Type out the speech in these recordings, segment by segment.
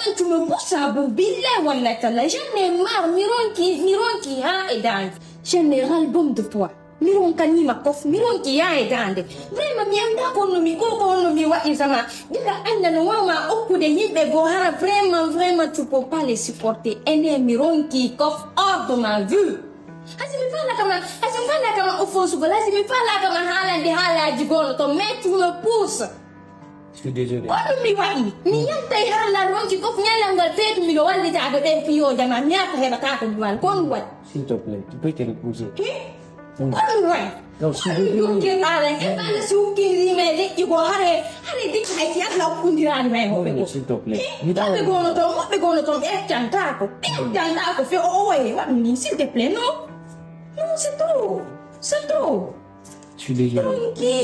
Comment tu me pousses à bout? Billah, wallah, tallah. J'en ai marre. Miron qui a et dans. J'en ai ras le baume de toi. Miron kani ma kof. Miron qui a et dans. Vraiment, mianda konomi, konomi, wa isama. Dila anda no wama oku de yibe gohara. Vraiment, tu peux pas les supporter. Ene miron qui coffre hors de ma vue. Asimfana kama ufonsu bola, asimfana kama hala di gono to mais tu me pousses. Je suis désolé. Oh mi wai, mi yanta hala ronki ko nyala ngal tetu mi do walli ta be fiyo jama nyaka heba ka ko wal kon wat. S'il te plaît, tu peux te reposer. Kon wai. Non, je suis désolé. Ke ale, ala suki rimele iko hare dik ay ya la kundirani mai ho be. S'il te plaît. Be gono to e tantako. Fi o we wa mi s'il te plaît non. Non, c'est trop. C'est trop. Je suis désolé.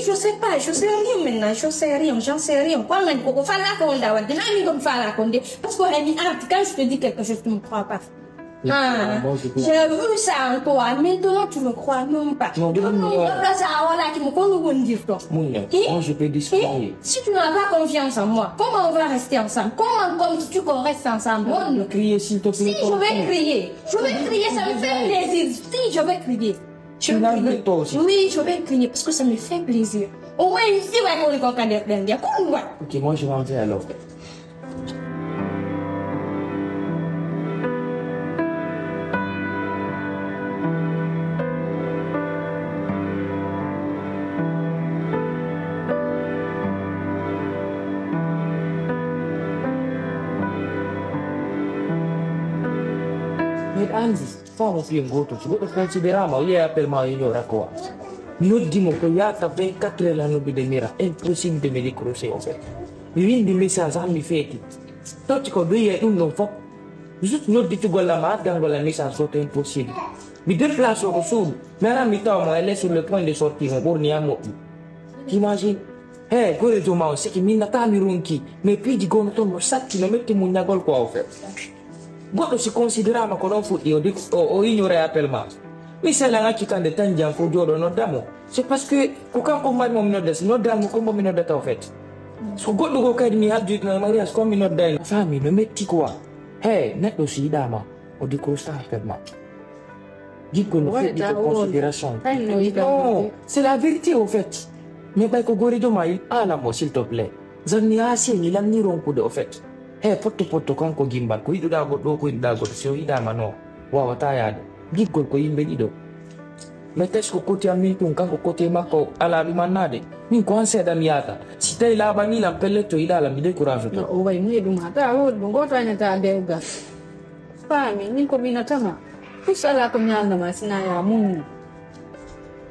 Je sais pas, je sais rien maintenant, j'en sais rien. Quoi, même, pour faire la conde, comme faire la conde. Parce que, quand je te dis quelque chose, tu ne me crois pas. J'ai vu ça en toi, maintenant tu me crois non pas. Non, moi, je peux discuter. Si tu n'as pas confiance en moi, comment on va rester ensemble? Comment tu qu'on reste ensemble? On ne crier s'il te plaît. Si je vais crier, ça me fait plaisir. Si je vais crier. Tu l'as vu toi aussi? Oui, je vais crier parce que ça me fait plaisir. Au moins, ici, on va aller ok, moi je vais entrer alors. Anzi, famo più in goto, ci vuole consideriamo, io per me io qua. Noi dimo che ya ta 24 l'anno di mira, è impossibile me di crosese. Mi vindi messaggi a mi feti. Tutti con due un non fa. Giusto non dico quella marca, quella messaggi sotto è impossibile. Mi déplace su, ma mi tomo e lei sul point di sortire, torniamo. Ti immagini? Quello tu ma se che mi natali ronchi, mi pigi con tono sacchi, non metti mugna col cuore. Goto si considerava con un fudio o ignorer appellement. Mais c'est là qui quand de temps j'en faut dire notre dame. C'est parce que quand on m'a mon notre dame comme mon notre en fait. So goto go kadi mi habdu na mariage comme notre dame. Famille le metti quoi. Net aussi dama o di costa appellement. Dico le fait de considération. Non, c'est la vérité au fait. Mais pas que gorido mai ala mo s'il te plaît. Zanni asi ni lam ni ronku de au fait. Potto kanko gimbal ko yiɗuɗa goɗɗo ko yiɗuɗa goɗɗo so yiɗama no wawata yaade giggol ko yimɓe ɗiɗo mais tes ko koti am min ɗum kanko koti makko ala ɗumannade min ko han seeɗa mi yahata si tawi laaɓanilam pelle to yiɗala mi décourage to o way muye ɗum hata hoɗ ɗum goto añata dewgal faami min ko minatama plus ala ko mi alnama sina ya mum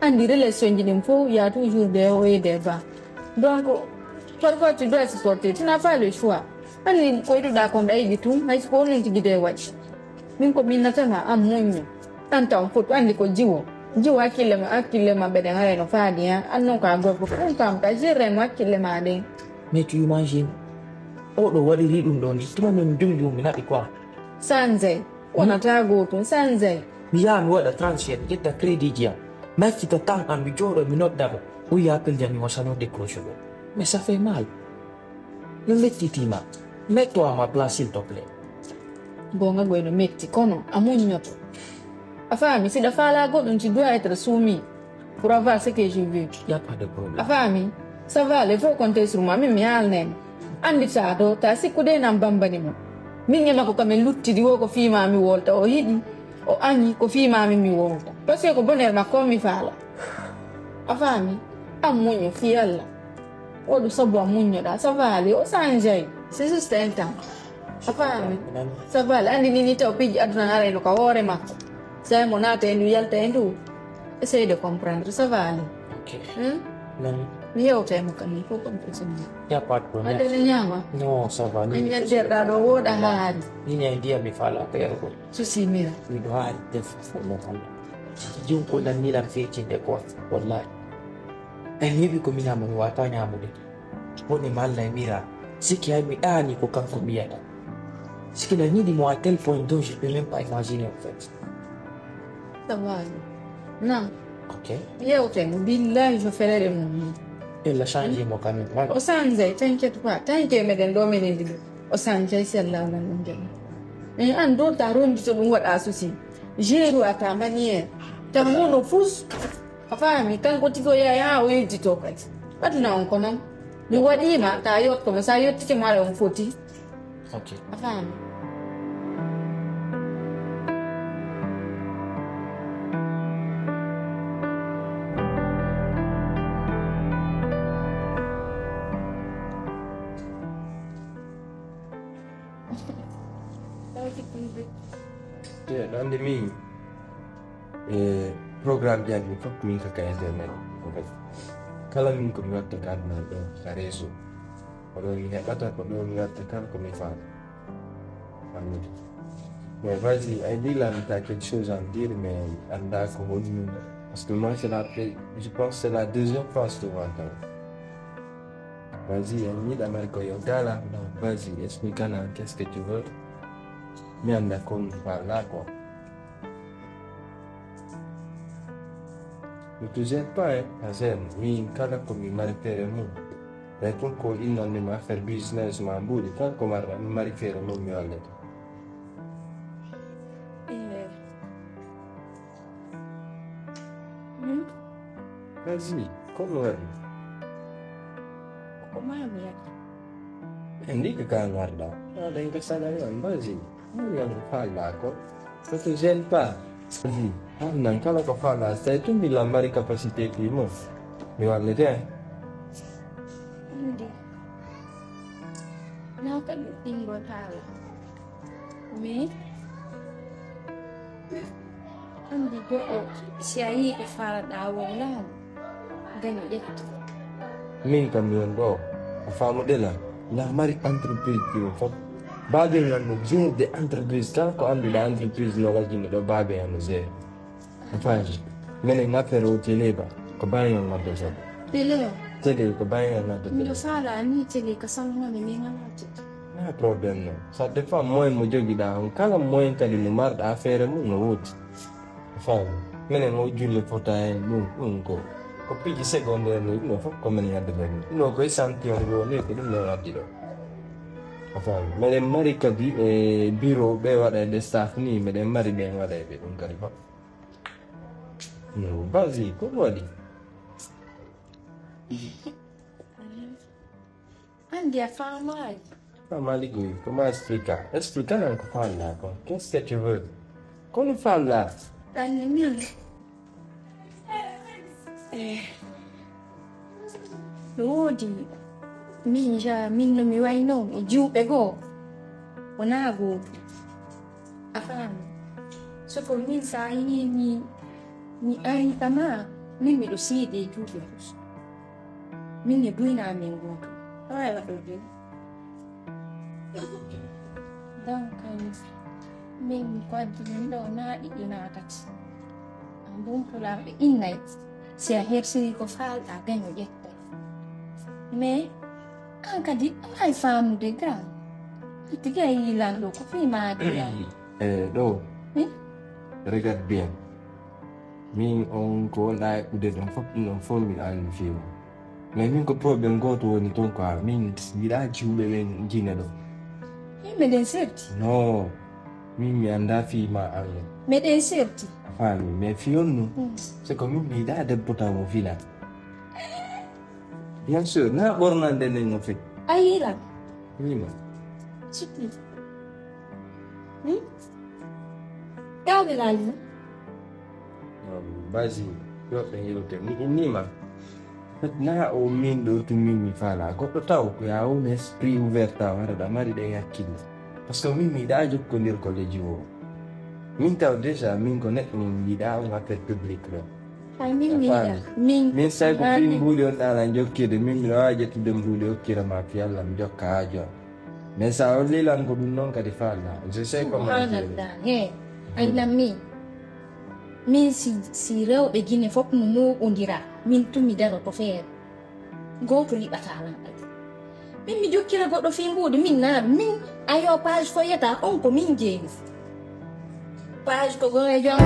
andi relation ji ɗin fof ya toujours des hauts et des bas donc parfois tu dois supporter tu n'as pas le choix ani ko yiɗuɗa kon ɗayɗi tum hay ko onon tigi de waɗi min ko minnatama am moƴƴo tan taw foto andi ko jiwo hakkille ma ɓeɗen hareno faadi ha annon ka gorko ɗum kam ka gérremo hakkille ma ɗen. Mais tu imagines oɗo waɗiri ɗum ɗo ni tuma min jumdi mi naɓi quoi sanzay wonata gotum sanzay mi yaha mi waɗa transfert ƴetta crédit ji am mi accita tan am mi jooɗo mi noddamo o yi appel jam mi wasano décroche ɗo mais ça fait mal mi mettitima. Mets-toi à ma place, s'il te plaît. Bon, je vais le mettre. Kono, à mon yoto. Afami, si la fala godon, tu dois être soumis pour avoir ce que je veux. Il n'y a pas de problème. Afami, ça va, il faut compter sur moi, mais alnen. Andi sado, ta si kude na mbambani mo. Minye mako kame lutti di woko fima mi wolta o hidi. O anyi ko fima mi wolta. Parce que ko bonheur ma komi fala. Afami, amunyo fi alla. O do sabo amunyo da, ça va aller, o sanjay. C'est juste un temps. Ça va, andi nini te opigi aduna nare no kawore makko. Sai monata endu yalta endu. Essaye de comprendre, ça va aller. Ok. Mi yewtemo kan il faut comprendre. Il n'y a pas de problème. Adele nyama. Non, ça va. Min yanderɗa ɗo woɗa haari. Ni ñay ndiyam mi fala pere ko. Susi mira. Miɗo haari def mo halla. Jum ko nannilam fecinde quoi wallahi. Ay mi heɓi ko minama mi wata ñamude. Woni ma Allah e mira. Siki ay mi ɗaani ko kanko mbiyata. Siki na ñiɗimo à tel point dont je peux même pas imaginer en fait. Ça va. Non. Ok. Yewtemo billahi je ferai le mon. Elle a changé mon quand même. O sanzay, t'inquiète pas. Tant que meɗen ɗo meɗen ɗiɗo. o sanjay sallallahu alaihi wasallam an do taron di to wada susi jeru ata maniere tamuno fus afami kan ko tiko ya we di to kai aduna on kono ni wadi ma ta yot ko sa yot ti mare on foti okay afami Ya, nanti mi program yang mi kok mi ke internet. Kalau mi ko mi tekan na do kareso. Kalau mi ne kata ko mi tekan ko mi fa. Amin. Mais vas-y, dis-là quelque chose à me dire, mais Anda Kourouni. Parce que moi, je pense que c'est la deuxième fois que je te vois. Vas-y, Annie d'Amérique Yogala. Vas-y, explique-nous qu'est-ce que tu veux. Mais Anda Kourouni par là, quoi. Ne te gêne pas, hein, Azem. Oui, quand comme il m'a repéré, moi. Mais pour qu'il n'en ait pas faire business, ma boule, quand comme il m'a repéré, moi, mieux à l'aide. Vas-y, como é? Como é, minha? Hindi ka kang warda. Ada yang kesalahan, vas-y. Ano yang kepala ko? Kasi jen pa. Vas-y. Nang kalau kepala, saya tu bilang bari kapasiti mo. Miwala dia. Hindi. Nakakatinggo tayo. Me? Hindi ko siya fara dawang lang. Ganyan dito. Min kamiyon ko. Afamo dela. La mari entreprise ko. Bagay nga no jin de entreprise ka ko ambi da entreprise no ga jin do bagay nga ze. Afanje. Mene nga pero teleba. Ko bagay nga do sa. Tele. Tele ko bagay nga do. Ndo fara ni tele kasama ni minga nato. Na problem no. Sa de fa moy mo jogi da. Kala moy ka ni mar da affaire mo no wot. Afanje. Mene mo julle potay no ko. Kopi di seconde ni no fa come ne adde no ko santi on go ne ko no adiro afa me le mari kadi e biro be wada de staff ni me le mari be wada be dum kari ba no basi ko wadi Andi a fama. Fama ligui come explica non ko parla ko qu'est-ce que tu veux come parla Tani mia. Lodi minja minno mi waino e giube go onago afam so ko min sa ni ai tama min mi do si de giube min ne buina min go ai wa do dan kan min kwanti ndo na di ina tax ambun pula innight si ahersi ko fal a ganyo jette me anka di ai famu de gran tiga ilan do ko fi ma dia do regarde bien min on ko la ude don fop non fo mi an film mais min ko problem goto woni ton ko min dira jiwbe men jina do me den certi no min mi anda fi ma an me den certi Fami, mais fion c'est comme une idée de potamo fila. Bien sûr, na borna de ne fait. Aïla. Oui, ma. Suti. Kau belali. Basi, yo pengen te ni ma. Na o min do tu mi fala. Ko to tau ko ya un esprit ouvert a da mari de yakini. Parce que mi da jo ko nir collegio. Min tahu déjà min connect min vida un affaire publique là. Ai min mida. Min sai ko fin bulio na la jokki de min ra je tu dem bulio kira ma fi alla mi jokka ajo. Mais ça on li lan ko dun non ka di falla. Je sais comment dire. He. Ai la min si rew be gine fop no mo ondira. Min tu mi daro to fer. Go to li batala. Min mi jokkira goddo fi mbude min na min ayo page foyeta on ko min jeewi. Page ko go e jom